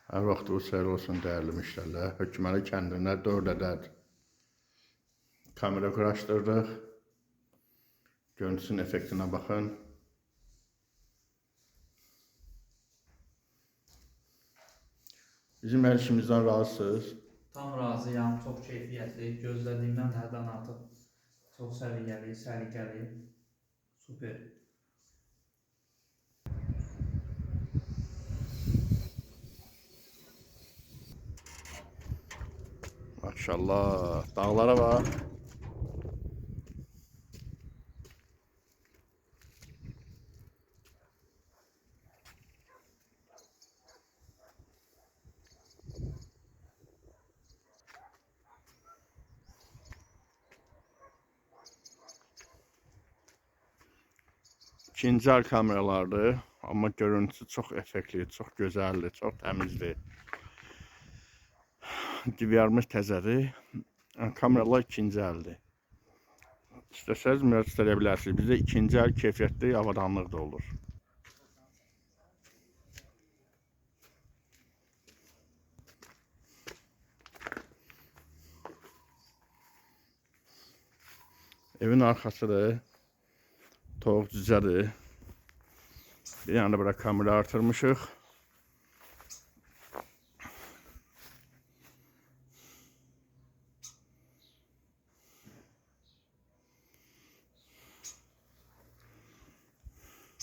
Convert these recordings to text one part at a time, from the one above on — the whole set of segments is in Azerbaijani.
Hər vaxtınız xeyir olsun dəyərli müştərilər. Hökməli kəndində 4 ədəd kamera quraşdırdıq. Görüntüsünün effektinə baxın. Bizim hər işimizdən razısınız. Tam razıyam, çox keyfiyyətli, gözlədiyimdən həddən artıq çox səviyyəli, səliqəli, super. Maşallah, dağlara bak. İkinci el kameralardır, amma görüntüsü çox effektli, çox gözəldir, çox təmizdir. DVR-miz təzədir. Kameralar ikinci əldir. İstəsəniz müraciət edə bilərsiniz. Bizdə ikinci el keyfiyyətli avadanlıq da olur. Evin arxasıdır. Tovuq cücədir. Bir yana da bura kamera artırmışıq.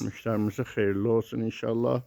Müştərimizə xeyirli olsun inşallah.